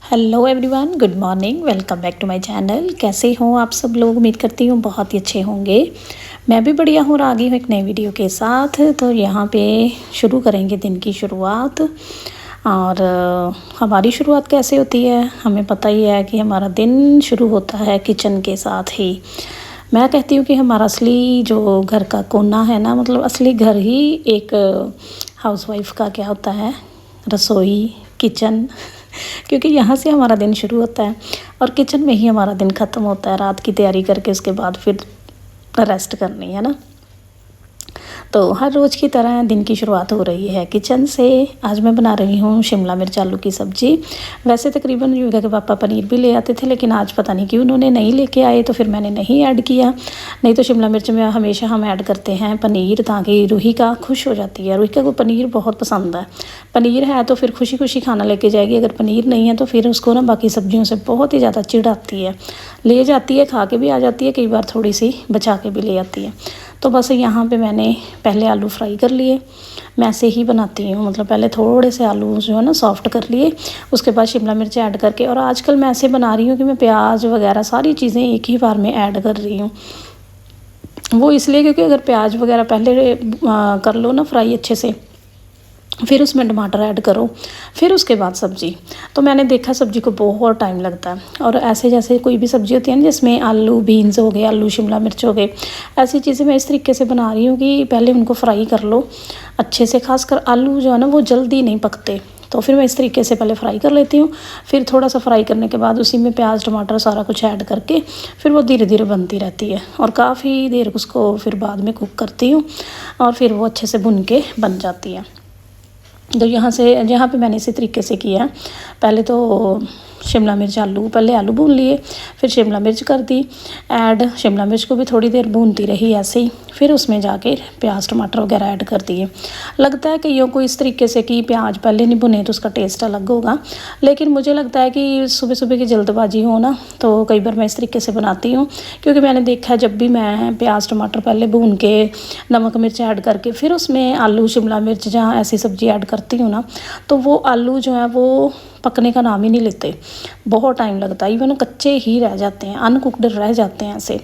Hello everyone, good morning. Welcome back to my channel. कैसे हो आप सब लोग? उम्मीद करती हूँ बहुत ही अच्छे होंगे। मैं भी बढ़िया हूँ और आ गई हूँ एक नई वीडियो के साथ। तो यहाँ पे शुरू करेंगे दिन की शुरुआत। और हमारी शुरुआत कैसे होती है, हमें पता ही है कि हमारा दिन शुरू होता है किचन के साथ ही। मैं कहती हूँ कि हमारा असली जो घर का कोना है ना, मतलब असली घर ही एक हाउसवाइफ का क्या होता है, रसोई, किचन। क्योंकि यहाँ से हमारा दिन शुरू होता है और किचन में ही हमारा दिन ख़त्म होता है। रात की तैयारी करके उसके बाद फिर रेस्ट करनी है ना। तो हर रोज़ की तरह दिन की शुरुआत हो रही है किचन से। आज मैं बना रही हूँ शिमला मिर्च आलू की सब्ज़ी। वैसे तकरीबन युविका के पापा पनीर भी ले आते थे, लेकिन आज पता नहीं क्यों उन्होंने नहीं लेके आए, तो फिर मैंने नहीं ऐड किया। नहीं तो शिमला मिर्च में हमेशा हम ऐड करते हैं पनीर, ताकि रूहिका खुश हो जाती है। रूहिका को पनीर बहुत पसंद है। पनीर है तो फिर खुशी खुशी खाना लेके जाएगी, अगर पनीर नहीं है तो फिर उसको ना बाकी सब्जियों से बहुत ही ज़्यादा चिढ़ आती है। ले जाती है, खा के भी आ जाती है, कई बार थोड़ी सी बचा के भी ले आती है। तो बस यहाँ पे मैंने पहले आलू फ्राई कर लिए। मैं ऐसे ही बनाती हूँ, मतलब पहले थोड़े से आलू जो है ना सॉफ्ट कर लिए, उसके बाद शिमला मिर्च ऐड करके। और आजकल मैं ऐसे बना रही हूँ कि मैं प्याज वगैरह सारी चीज़ें एक ही बार में ऐड कर रही हूँ। वो इसलिए क्योंकि अगर प्याज वगैरह पहले कर लो ना फ्राई अच्छे से, फिर उसमें टमाटर ऐड करो, फिर उसके बाद सब्ज़ी, तो मैंने देखा सब्ज़ी को बहुत टाइम लगता है। और ऐसे जैसे कोई भी सब्ज़ी होती है ना, जिसमें आलू बीन्स हो गए, आलू शिमला मिर्च हो गए, ऐसी चीज़ें मैं इस तरीके से बना रही हूँ कि पहले उनको फ्राई कर लो अच्छे से। खासकर आलू जो है ना वो जल्दी नहीं पकते, तो फिर मैं इस तरीके से पहले फ्राई कर लेती हूँ। फिर थोड़ा सा फ्राई करने के बाद उसी में प्याज टमाटर सारा कुछ ऐड करके फिर वो धीरे धीरे बनती रहती है। और काफ़ी देर उसको फिर बाद में कुक करती हूँ और फिर वो अच्छे से भुन के बन जाती है। तो यहाँ पे मैंने इसी तरीके से किया। पहले तो शिमला मिर्च पहले आलू भून लिए, फिर शिमला मिर्च कर दी ऐड। शिमला मिर्च को भी थोड़ी देर भूनती रही ऐसे ही, फिर उसमें जाके प्याज टमाटर वगैरह ऐड कर दिए। लगता है कईयों को इस तरीके से कि प्याज पहले नहीं भुने तो उसका टेस्ट अलग होगा, लेकिन मुझे लगता है कि सुबह सुबह की जल्दबाजी हो ना, तो कई बार मैं इस तरीके से बनाती हूँ। क्योंकि मैंने देखा है जब भी मैं प्याज टमाटर पहले भून के नमक मिर्च ऐड करके फिर उसमें आलू शिमला मिर्च जहाँ ऐसी सब्ज़ी ऐड करती हूँ ना, तो वो आलू जो है वो पकने का नाम ही नहीं लेते, बहुत टाइम लगता है। इवन कच्चे ही रह जाते हैं, अनकुकड रह जाते हैं ऐसे।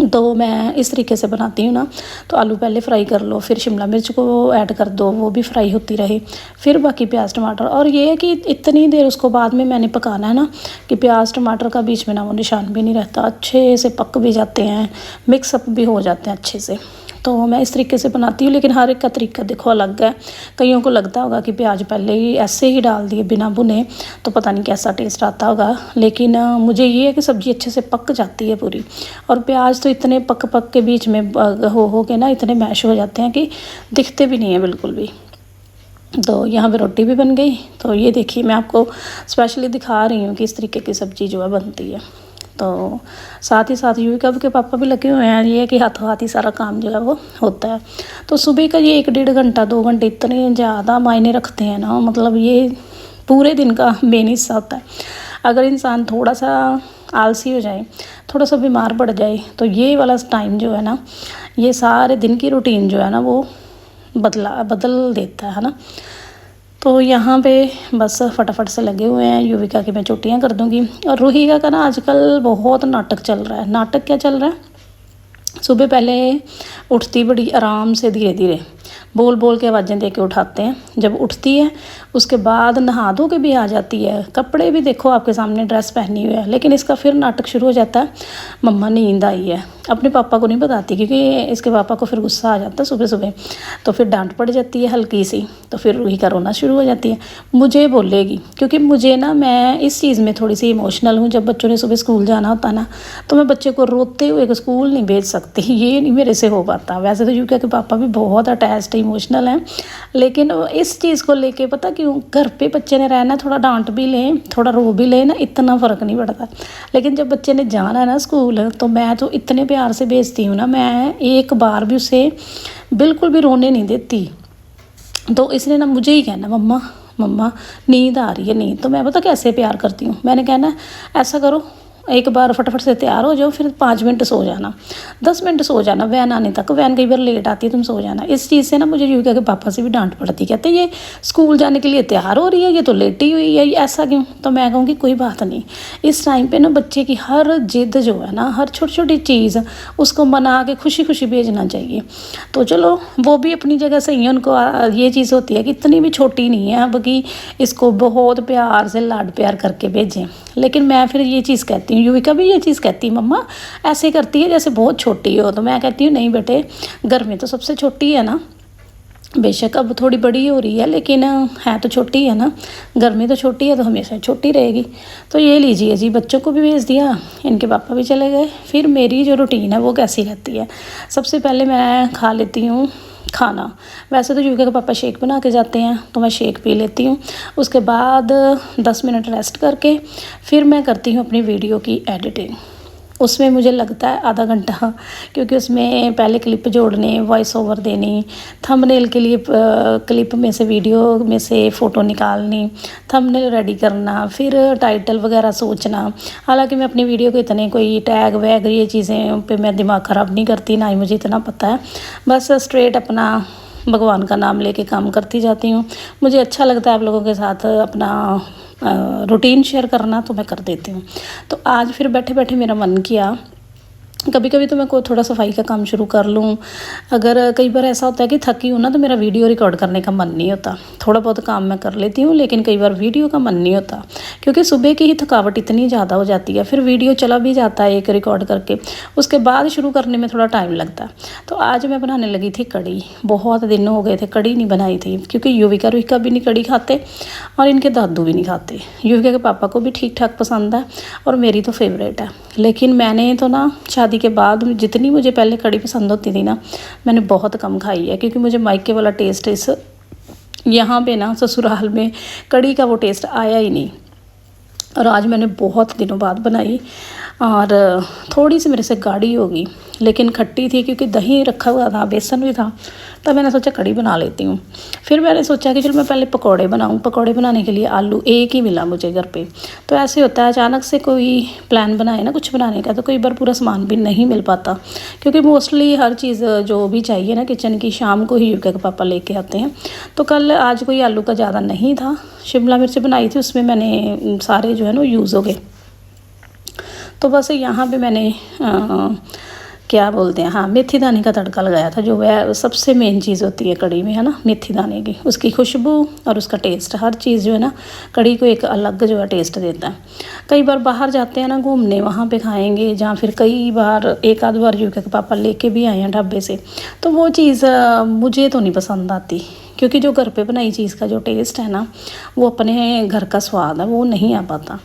तो मैं इस तरीके से बनाती हूँ ना। तो आलू पहले फ्राई कर लो, फिर शिमला मिर्च को ऐड कर दो, वो भी फ्राई होती रहे, फिर बाकी प्याज टमाटर। और ये है कि इतनी देर उसको बाद में मैंने पकाना है ना कि प्याज टमाटर का बीच में ना वो निशान भी नहीं रहता, अच्छे से पक भी जाते हैं, मिक्सअप भी हो जाते हैं अच्छे से। तो मैं इस तरीके से बनाती हूँ, लेकिन हर एक का तरीका देखो अलग है। कईयों को लगता होगा कि प्याज पहले ही ऐसे ही डाल दिए बिना भुने तो पता नहीं कैसा टेस्ट आता होगा, लेकिन मुझे ये है कि सब्ज़ी अच्छे से पक जाती है पूरी। और प्याज तो इतने पक पक के बीच में हो के ना इतने मैश हो जाते हैं कि दिखते भी नहीं है बिल्कुल भी। तो यहाँ पे रोटी भी बन गई। तो ये देखिए मैं आपको स्पेशली दिखा रही हूँ कि इस तरीके की सब्ज़ी जो है बनती है। तो साथ ही साथ युविका के पापा भी लगे हुए हैं, ये है कि हाथों हाथ ही सारा काम जो है वो होता है। तो सुबह का ये 1-1.5 घंटा 2 घंटे इतने ज़्यादा मायने रखते हैं ना, मतलब ये पूरे दिन का मेन हिस्सा होता है। अगर इंसान थोड़ा सा आलसी हो जाए, थोड़ा सा बीमार पड़ जाए, तो ये वाला टाइम जो है ना, ये सारे दिन की रूटीन जो है ना वो बदल देता है ना। तो यहाँ पे बस फटाफट से लगे हुए हैं। युविका की मैं छुट्टियाँ कर दूँगी। और रूहिका का ना आजकल बहुत नाटक चल रहा है। नाटक क्या चल रहा है, सुबह पहले उठती बड़ी आराम से धीरे धीरे बोल बोल के आवाज़ें दे के उठाते हैं। जब उठती है उसके बाद नहा धो के भी आ जाती है, कपड़े भी देखो आपके सामने, ड्रेस पहनी हुई है, लेकिन इसका फिर नाटक शुरू हो जाता है, मम्मा नींद आई है। अपने पापा को नहीं बताती, क्योंकि इसके पापा को फिर गुस्सा आ जाता है सुबह सुबह, तो फिर डांट पड़ जाती है हल्की सी, तो फिर रूही का रोना शुरू हो जाती है। मुझे बोलेगी, क्योंकि मुझे ना, मैं इस चीज़ में थोड़ी सी इमोशनल हूँ। जब बच्चों ने सुबह स्कूल जाना होता ना, तो मैं बच्चे को रोते हुए स्कूल नहीं भेज सकती, ये नहीं मेरे से हो पाता। वैसे तो युविका के पापा भी बहुत अटैच्ड इमोशनल हैं, लेकिन इस चीज़ को लेके पता क्यों, घर पे बच्चे ने रहना, थोड़ा डांट भी लें थोड़ा रो भी लें ना, इतना फ़र्क नहीं पड़ता। लेकिन जब बच्चे ने जाना है ना स्कूल, तो मैं तो इतने प्यार से भेजती हूँ ना, मैं एक बार भी उसे बिल्कुल भी रोने नहीं देती। तो इसने ना मुझे ही कहना, मम्मा मम्मा नींद आ रही है, नींद। तो मैं पता कैसे प्यार करती हूँ, मैंने कहना ऐसा करो, एक बार फटाफट से तैयार हो जाओ, फिर 5 मिनट सो जाना, 10 मिनट सो जाना वैन आने तक। वैन कई बार लेट आती है, तुम सो जाना। इस चीज़ से ना मुझे युविका के पापा से भी डांट पड़ती, कहते ये स्कूल जाने के लिए तैयार हो रही है, ये तो लेटी हुई है, ऐसा क्यों? तो मैं कहूँगी कोई बात नहीं, इस टाइम पे ना बच्चे की हर जिद जो है ना, हर छोटी छोटी चीज़ उसको मना के खुशी खुशी भेजना चाहिए। तो चलो वो भी अपनी जगह सही है, उनको ये चीज़ होती है कि इतनी भी छोटी नहीं है अब कि इसको बहुत प्यार से लाड प्यार करके भेजें। लेकिन मैं फिर ये चीज़ कहती हूँ, युविका भी ये चीज़ कहती है मम्मा ऐसे करती है जैसे बहुत छोटी हो। तो मैं कहती हूँ नहीं बेटे, घर में तो सबसे छोटी है ना, बेशक अब थोड़ी बड़ी हो रही है लेकिन है तो छोटी है ना, घर में तो छोटी है तो हमेशा छोटी रहेगी। तो ये लीजिए जी, बच्चों को भी भेज दिया, इनके पापा भी चले गए। फिर मेरी जो रूटीन है वो कैसी रहती है, सबसे पहले मैं खा लेती हूँ खाना। वैसे तो युविका के पापा शेक बना के जाते हैं तो मैं शेक पी लेती हूँ। उसके बाद 10 मिनट रेस्ट करके फिर मैं करती हूँ अपनी वीडियो की एडिटिंग। उसमें मुझे लगता है आधा घंटा, क्योंकि उसमें पहले क्लिप जोड़ने, वॉइस ओवर देनी, थंबनेल के लिए क्लिप में से वीडियो में से फ़ोटो निकालनी, थंबनेल रेडी करना, फिर टाइटल वगैरह सोचना। हालांकि मैं अपनी वीडियो को इतने कोई टैग वैग ये चीज़ें पे मैं दिमाग ख़राब नहीं करती, ना ही मुझे इतना पता है। बस स्ट्रेट अपना भगवान का नाम लेके काम करती जाती हूँ। मुझे अच्छा लगता है आप लोगों के साथ अपना रूटीन शेयर करना, तो मैं कर देती हूँ। तो आज फिर बैठे बैठे मेरा मन किया, कभी कभी तो मैं को थोड़ा सफाई का काम शुरू कर लूँ। अगर कई बार ऐसा होता है कि थकी हूँ ना तो मेरा वीडियो रिकॉर्ड करने का मन नहीं होता। थोड़ा बहुत काम मैं कर लेती हूँ लेकिन कई बार वीडियो का मन नहीं होता, क्योंकि सुबह की ही थकावट इतनी ज़्यादा हो जाती है। फिर वीडियो चला भी जाता है एक रिकॉर्ड करके, उसके बाद शुरू करने में थोड़ा टाइम लगता है। तो आज मैं बनाने लगी थी कड़ी। बहुत दिन हो गए थे कड़ी नहीं बनाई थी, क्योंकि युविका रुविका भी नहीं कड़ी खाते और इनके दादू भी नहीं खाते। युविका के पापा को भी ठीक ठाक पसंद है और मेरी तो फेवरेट है। लेकिन मैंने तो ना शादी के बाद जितनी मुझे पहले कड़ी पसंद होती थी ना, मैंने बहुत कम खाई है, क्योंकि मुझे मायके वाला टेस्ट इस यहाँ पे ना ससुराल में कड़ी का वो टेस्ट आया ही नहीं। और आज मैंने बहुत दिनों बाद बनाई और थोड़ी सी मेरे से गाढ़ी होगी लेकिन खट्टी थी, क्योंकि दही रखा हुआ था, बेसन भी था। तब मैंने सोचा कड़ी बना लेती हूँ। फिर मैंने सोचा कि चलो मैं पहले पकौड़े बनाऊँ। पकौड़े बनाने के लिए आलू एक ही मिला मुझे घर पे। तो ऐसे होता है अचानक से कोई प्लान बनाए ना कुछ बनाने का, तो कई बार पूरा सामान भी नहीं मिल पाता, क्योंकि मोस्टली हर चीज़ जो भी चाहिए ना किचन की शाम को ही युविका के पापा लेके आते हैं। तो कल आज कोई आलू का ज़्यादा नहीं था, शिमला मिर्च बनाई थी, उसमें मैंने सारे जो है ना यूज़ हो गए। तो बस यहाँ पे मैंने क्या बोलते हैं, हाँ, मेथी दाने का तड़का लगाया था, जो वह सबसे मेन चीज़ होती है कड़ी में, है ना, मेथी दाने की, उसकी खुशबू और उसका टेस्ट, हर चीज़ जो है ना कड़ी को एक अलग जो है टेस्ट देता है। कई बार बाहर जाते हैं ना घूमने, वहाँ पे खाएंगे, जहाँ फिर कई बार एक आध बार युविका के पापा लेके भी आए हैं ढाबे से, तो वो चीज़ मुझे तो नहीं पसंद आती, क्योंकि जो घर पे बनाई चीज़ का जो टेस्ट है ना, वो अपने घर का स्वाद है, वो नहीं आ पाता।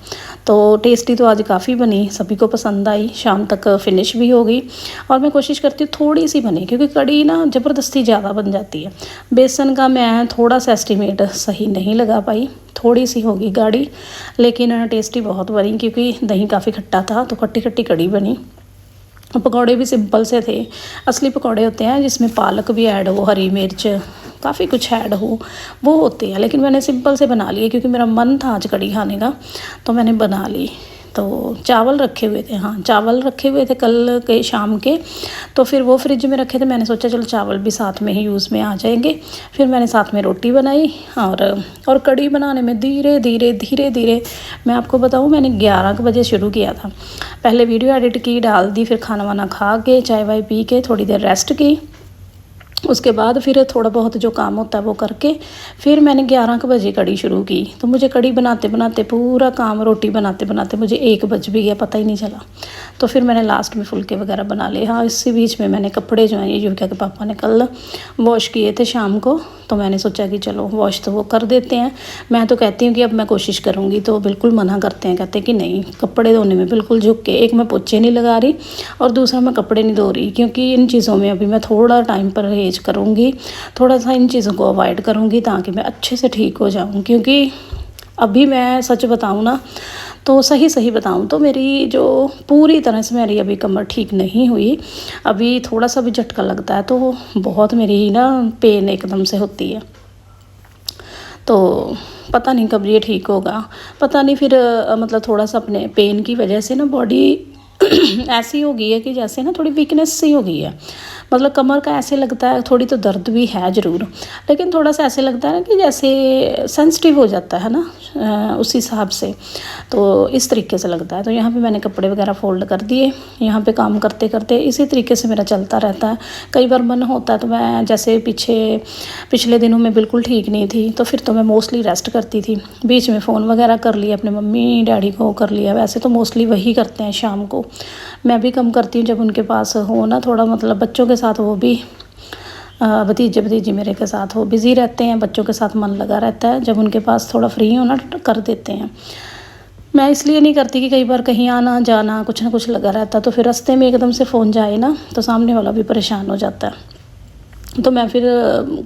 तो टेस्टी तो आज काफ़ी बनी, सभी को पसंद आई, शाम तक फिनिश भी हो गई। और मैं कोशिश करती हूँ थोड़ी सी बने, क्योंकि कड़ी ना ज़बरदस्ती ज़्यादा बन जाती है। बेसन का मैं थोड़ा सा एस्टिमेट सही नहीं लगा पाई, थोड़ी सी होगी गाढ़ी, लेकिन टेस्टी बहुत बनी, क्योंकि दही काफ़ी खट्टा था, तो खट्टी खट्टी कड़ी बनी। पकौड़े भी सिंपल से थे। असली पकौड़े होते हैं जिसमें पालक भी ऐड हो, हरी मिर्च, काफ़ी कुछ ऐड हो, वो होते हैं। लेकिन मैंने सिंपल से बना लिए, क्योंकि मेरा मन था आज कड़ी खाने का, तो मैंने बना ली। तो चावल रखे हुए थे, हाँ, चावल रखे हुए थे कल के शाम के, तो फिर वो फ्रिज में रखे थे। मैंने सोचा चलो चावल भी साथ में ही यूज़ में आ जाएंगे। फिर मैंने साथ में रोटी बनाई और कड़ी बनाने में धीरे धीरे मैं आपको बताऊँ, मैंने 11 बजे शुरू किया था। पहले वीडियो एडिट की, डाल दी, फिर खाना वाना खा के, चाय वाय पी के थोड़ी देर रेस्ट की। उसके बाद फिर थोड़ा बहुत जो काम होता है वो करके फिर मैंने 11 बजे कड़ी शुरू की। तो मुझे कड़ी बनाते बनाते पूरा काम, रोटी बनाते बनाते मुझे 1 बज भी गया, पता ही नहीं चला। तो फिर मैंने लास्ट में फुलके वगैरह बना लिए। हाँ, इसी बीच में मैंने कपड़े जो हैं ये युविका के पापा ने कल वॉश किए थे शाम को, तो मैंने सोचा कि चलो वॉश तो वो कर देते हैं। मैं तो कहती हूँ कि अब मैं कोशिश करूँगी, तो बिल्कुल मना करते हैं, कहते हैं कि नहीं, कपड़े धोने में बिल्कुल झुक के, एक मैं पोछे नहीं लगा रही और दूसरा मैं कपड़े नहीं धो रही, क्योंकि इन चीज़ों में अभी मैं थोड़ा टाइम परहेज करूँगी, थोड़ा सा इन चीज़ों को अवॉइड करूँगी, ताकि मैं अच्छे से ठीक हो जाऊँ। क्योंकि अभी मैं सच बताऊँ ना, तो सही बताऊँ तो मेरी जो पूरी तरह से मेरी अभी कमर ठीक नहीं हुई, अभी थोड़ा सा भी झटका लगता है तो बहुत मेरी ना पेन एकदम से होती है। तो पता नहीं कब ये ठीक होगा, पता नहीं फिर मतलब थोड़ा सा अपने पेन की वजह से ना बॉडी ऐसी हो गई है कि जैसे ना थोड़ी वीकनेस सी हो गई है, मतलब कमर का ऐसे लगता है, थोड़ी तो दर्द भी है ज़रूर, लेकिन थोड़ा सा ऐसे लगता है ना कि जैसे सेंसिटिव हो जाता है ना उस हिसाब से, तो इस तरीके से लगता है। तो यहाँ पे मैंने कपड़े वगैरह फोल्ड कर दिए, यहाँ पे काम करते करते इसी तरीके से मेरा चलता रहता है। कई बार मन होता है तो मैं जैसे पिछले दिनों में बिल्कुल ठीक नहीं थी, तो फिर तो मैं मोस्टली रेस्ट करती थी, बीच में फ़ोन वगैरह कर लिया, अपने मम्मी डैडी को कर लिया, वैसे तो मोस्टली वही करते हैं शाम को, मैं भी कम करती हूँ जब उनके पास हो ना थोड़ा, मतलब बच्चों के साथ वो भी भतीजे भतीजी मेरे के साथ वो बिज़ी रहते हैं, बच्चों के साथ मन लगा रहता है, जब उनके पास थोड़ा फ्री हो ना कर देते हैं। मैं इसलिए नहीं करती कि कई बार कहीं आना जाना कुछ ना कुछ लगा रहता, तो फिर रास्ते में एकदम से फ़ोन जाए ना तो सामने वाला भी परेशान हो जाता है, तो मैं फिर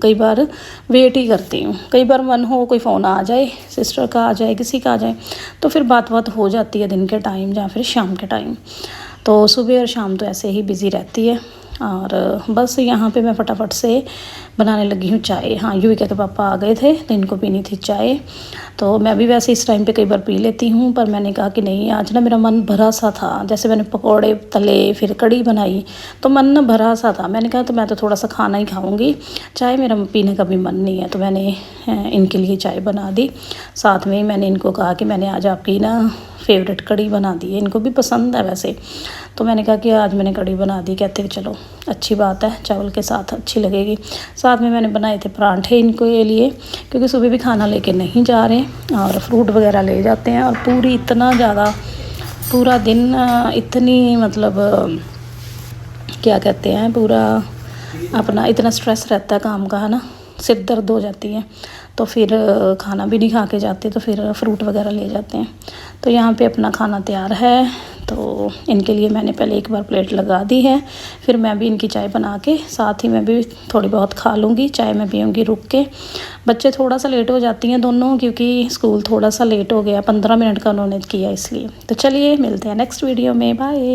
कई बार वेट ही करती हूँ। कई बार मन हो कोई फ़ोन आ जाए, सिस्टर का आ जाए, किसी का आ जाए, तो फिर बात हो जाती है दिन के टाइम या फिर शाम के टाइम। तो सुबह और शाम तो ऐसे ही बिज़ी रहती है। और बस यहाँ पे मैं फटाफट से बनाने लगी हूँ चाय। हाँ, युविका के पापा आ गए थे तो इनको पीनी थी चाय, तो मैं भी वैसे इस टाइम पे कई बार पी लेती हूँ, पर मैंने कहा कि नहीं, आज ना मेरा मन भरा सा था, जैसे मैंने पकोड़े तले फिर कड़ी बनाई तो मन ना भरा सा था। मैंने कहा तो मैं तो थोड़ा सा खाना ही खाऊँगी, चाय मेरा पीने का भी मन नहीं है, तो मैंने इनके लिए चाय बना दी। साथ में ही मैंने इनको कहा कि मैंने आज आपकी ना फेवरेट कड़ी बना दी है, इनको भी पसंद है वैसे, तो मैंने कहा कि आज मैंने कड़ी बना दी। कहते कि चलो अच्छी बात है, चावल के साथ अच्छी लगेगी। साथ में मैंने बनाए थे परांठे इनको ये लिए, क्योंकि सुबह भी खाना लेके नहीं जा रहे और फ्रूट वगैरह ले जाते हैं। और पूरा दिन इतनी मतलब क्या कहते हैं, पूरा अपना इतना स्ट्रेस रहता है काम का, है ना, सिर दर्द हो जाती है, तो फिर खाना भी नहीं खा के जाते, तो फिर फ्रूट वगैरह ले जाते हैं। तो यहाँ पे अपना खाना तैयार है, तो इनके लिए मैंने पहले एक बार प्लेट लगा दी है, फिर मैं भी इनकी चाय बना के साथ ही मैं भी थोड़ी बहुत खा लूँगी, चाय मैं पीऊँगी रुक के। बच्चे थोड़ा सा लेट हो जाती हैं दोनों, क्योंकि स्कूल थोड़ा सा लेट हो गया, 15 मिनट का उन्होंने किया इसलिए। तो चलिए मिलते हैं नेक्स्ट वीडियो में, बाय।